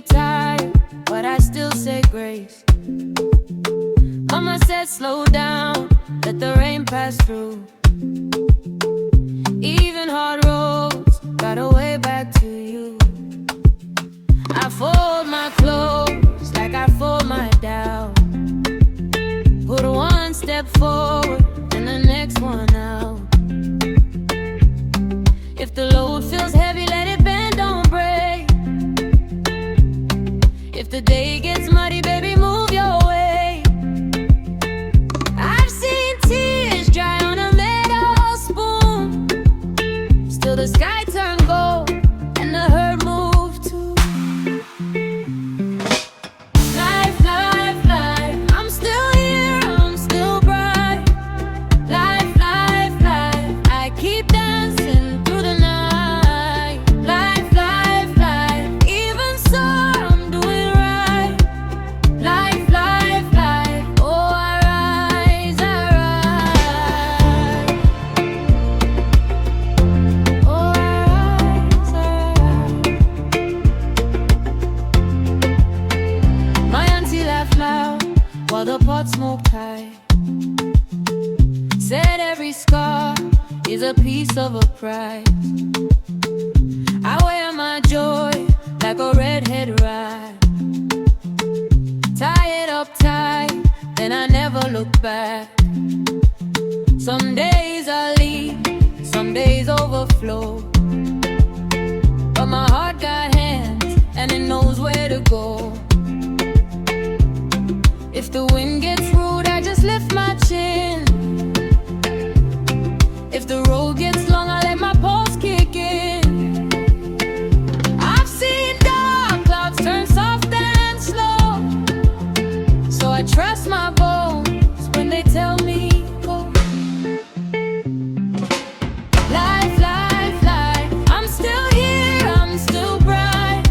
still tired, but I still say grace. Mama said slow down, let the rain pass through. Even hard roads got a way back to you. I fold my clothes like I fold my doubt. Put one step forward and the next one out. If the load feels heavy, let it bend, don't break. If the day gets muddy, baby, move your way. I've seen tears dry on a metal spoon. Still the sky turned gold and the hurt moved too. Life, life, life, I'm still here, I'm still bright. Life, life, life, I keep dancing through the night. Life, life, life, even so I'm doing right. Life, life, life, oh I rise, I rise. Oh I rise, I rise. My auntie laughed loud while the pot smoked high. Said every scar is a piece of a prize. I wear my joy like a redhead ride. Tie it up tight, then I never look back. Some days I leave, some days overflow. But my heart got hands and it knows where to go. If the wind gets rude, I just lift my chin. If the road gets long, I let my pulse kick in. I've seen dark clouds turn soft and slow, so I trust my bones when they tell me go. Life, life, life, I'm still here, I'm still bright.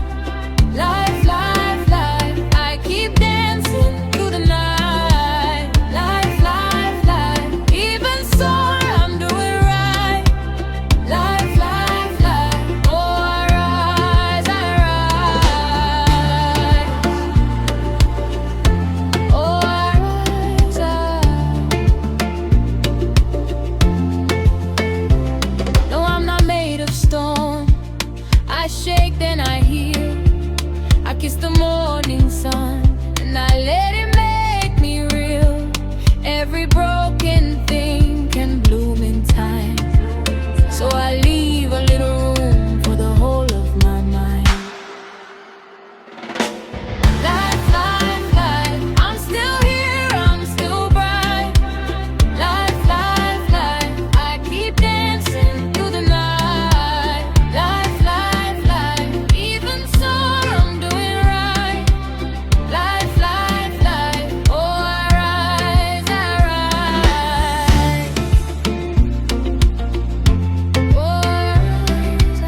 Life, life, life, I keep dancing through the night. Life, life, life, even so I'm doing right. Life, life, life, oh I rise, I rise. Oh I rise, No, I'm not made of stone. I shake, then I heal. I kiss the morning sun and I let it make me real. Every broken thing can bloom in time, so I leave a little room for the whole of my mind. Life, life, life, I'm still here, I'm still bright. Life, life, life, I keep dancing through the night. Life, life, life, even so I'm doing right. Life, life, life, oh I rise, I rise. Oh I rise, I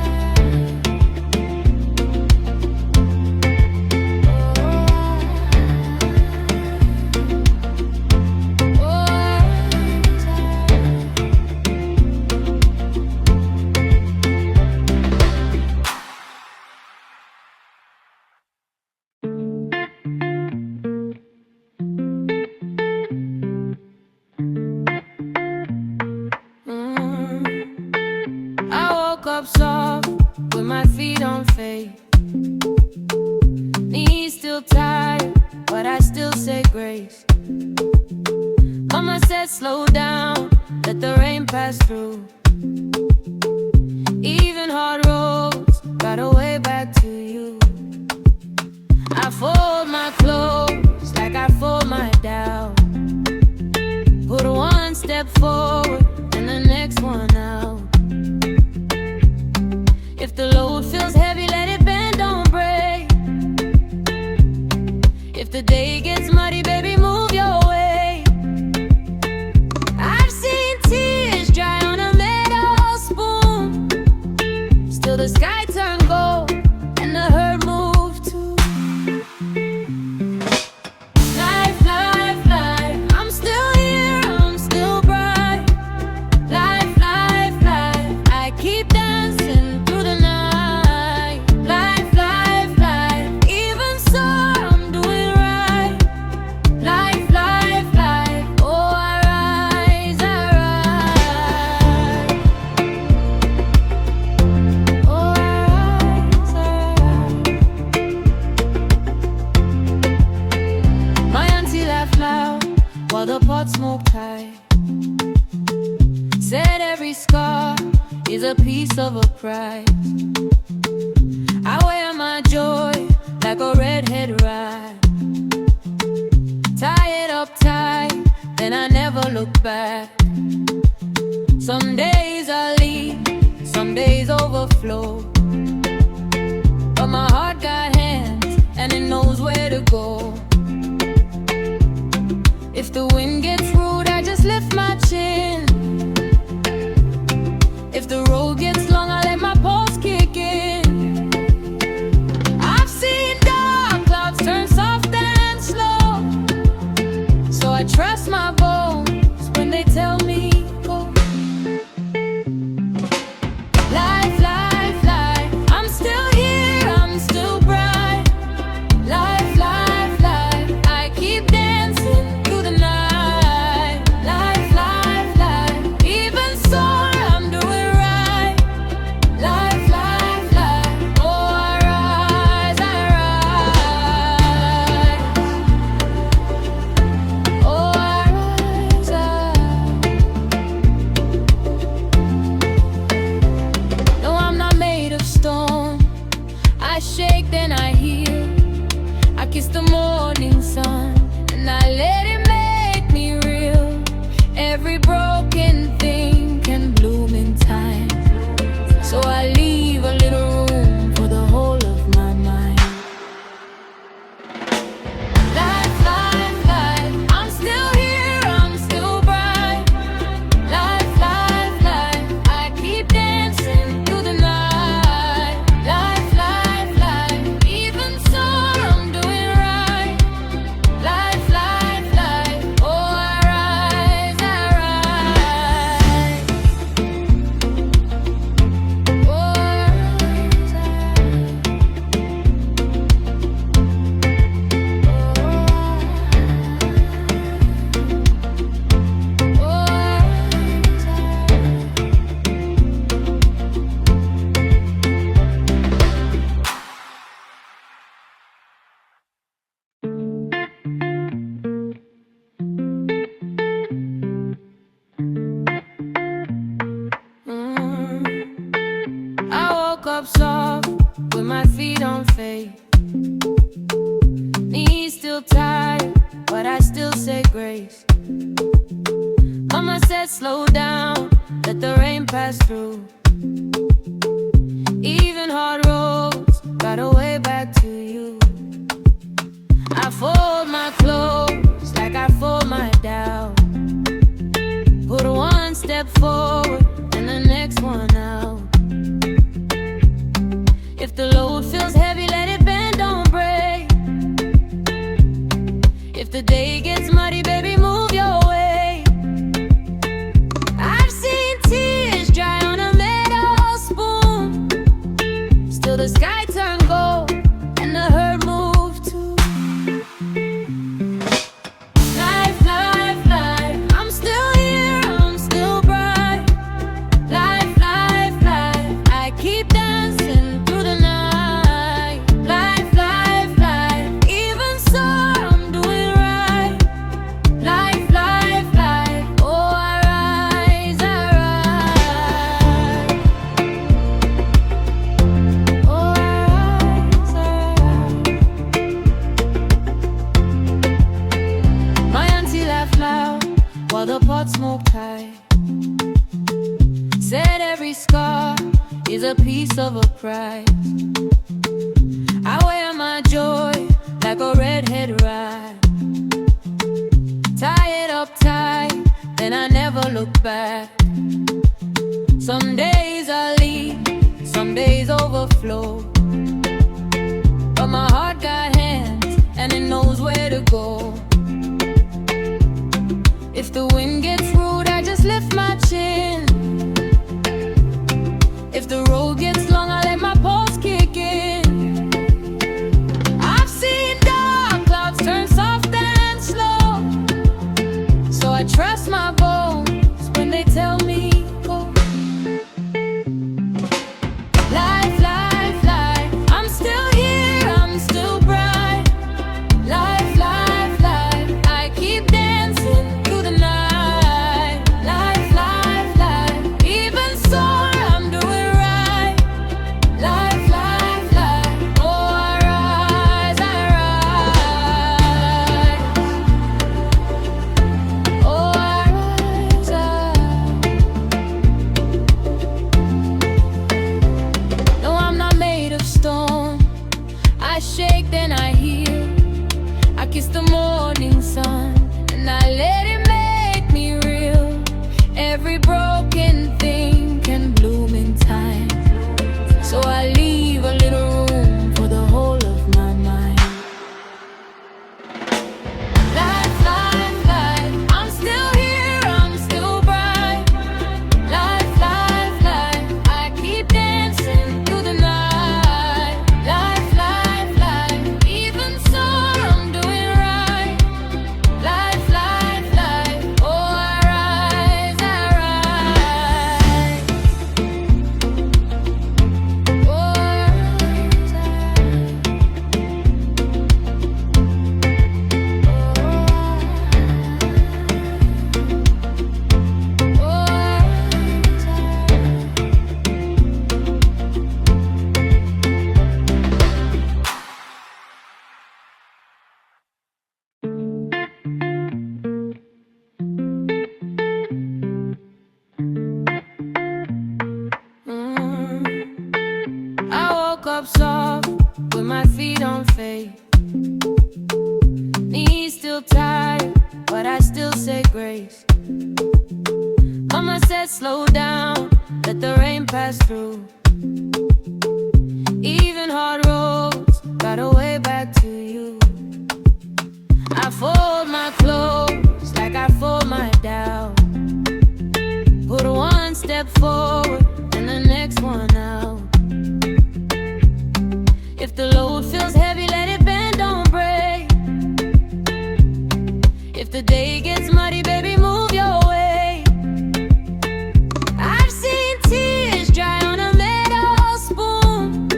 I woke up soft with my feet on faith. Knees still tired, but I still say grace. Mama said slow down, let the rain pass through. Even hard roads got a way back to you. I fold my clothes like I fold my doubt. Put one step forward and the next one out. If the load feels heavy, let it bend, don't break. If the day gets muddy, baby, move your way. I've seen tears dry on a metal spoon. Still the sky turned gold and the hurt moved too. Life, life, life, I'm still here, I'm still bright. Life, life, life, I keep dancing through the night. Life, life, life, even pot smoked high. Said every scar is a piece of a prize. I wear my joy like a redhead ride. Tie it up tight, then I never look back. Some days I leave, some days overflow, but my heart got hands and it knows where to go. If the wind gets rude, I just lift my chin. If the road gets long, I let my pulse kick in. I've seen dark clouds turn soft and slow, so I trust my bones when they tell me go. Life, life, life, I'm still here, I'm still bright. Life, life, life, I keep dancing through the night. Life, life, life, even sore, I'm doing right. Life, life, life, oh I rise, oh I rise, No, I'm not made of stone. I shake, then I heal. I kiss the morning sun and I let it make me real. Every broken thing can bloom in time, so I leave a little room for the whole of my mind. Life, life, life, I'm still here, I'm still bright. Life, life, life, I keep dancing through the night. Life, life, life, even sore, I'm doing right. Life, life, life, oh I rise, oh I rise, I woke up soft with my feet on faith. Knees still tired, but I still say grace. Mama said slow down, let the rain pass through. Even hard roads got a way back to you. I fold my clothes like I fold my doubt. Put one step forward and the next one out. If the load feels heavy, let it bend, don't break. If the day gets muddy, baby, move your way. I've seen tears dry on a metal spoon. Still the sky turn gold and the hurt move too. Life, life, life, I'm still here, I'm still bright. Life, life, life, I keep dancing through the night. Life, life, life, even so I'm doing right. Life, life, life, oh I rise, oh I rise, My auntie laughed loud while the pot smoked high. Said every scar is a piece of a prize. I wear my joy like a redhead ride. Tie it up tight, then I never look back. Some days I leave, some days overflow, but my heart got hands and it knows where to go. If the wind gets rude, I just lift my chin. If the road gets long, I let my pulse kick in. I've seen dark clouds turn soft and slow, so I trust my bones when they tell me go. Life, life, life, I'm still here, I'm still bright. Life, life, life, I keep dancing through the then I heal. I kiss the morning sun, and I let it make me real. Every broken thing can bloom in time, so I leave a little room for the whole of my mind. Life, life, life, I'm still here, I'm still bright. Life, life, life, I keep dancing through the night. Life, life, life, even so I'm doing right. Life, life, life, oh I rise, I rise. Oh I rise, I I woke up soft with my feet on faith. Knees still tired, but I still say grace. Mama said slow down, let the rain pass through. Even hard roads got a way back to you. I fold my clothes like I fold my doubt. Put one step forward and the next one out. If the load feels heavy, let it bend, don't break. If the day gets muddy, baby, move your way. I've seen tears dry on a metal spoon.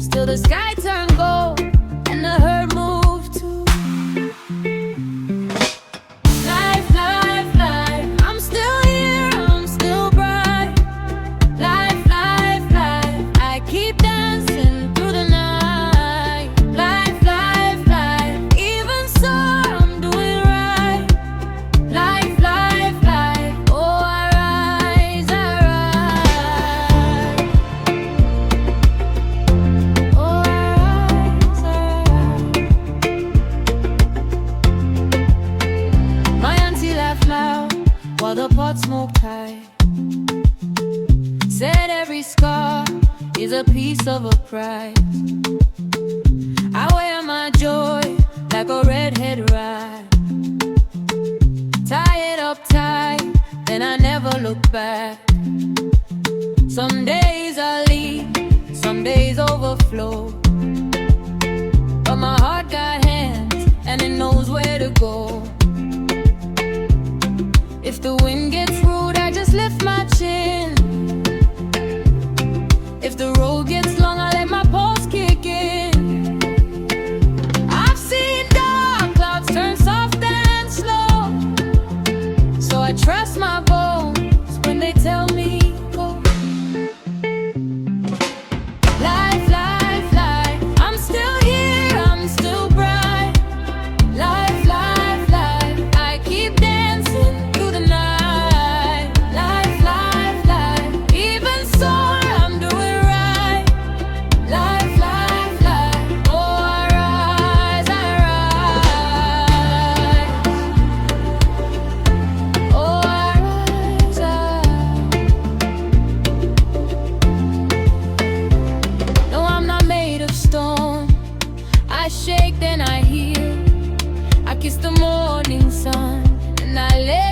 Still the sky turned gold and the hurt moved too. Life, life, life, I'm still here, I'm still bright. Life, life, life, I keep dancing through the night. Life, life, life, even so I'm doing right. Life, life, life, oh I rise, I rise. Oh I rise, I rise. My auntie laughed loud while the pot smoked high. Said every scar is a piece of a prize. I wear my joy like a redhead ride. Tie it up tight, then I never look back. Some days I leave, some days overflow. But my heart got hands and it knows where to go. If the wind gets rude, I just lift my chin. If the road gets long, I let my pulse kick in. I've seen dark clouds turn soft and slow, so I trust my bones when they tell me go. Life, life, life, I'm still here, I'm still bright. Life, life, life, I keep dancing through the night. Life, life, life, even so I'm doing right. Life, life, life, oh I rise, I rise. Oh I rise, No, I'm not made of stone. I shake, then I heal. I kiss the morning sun, and I let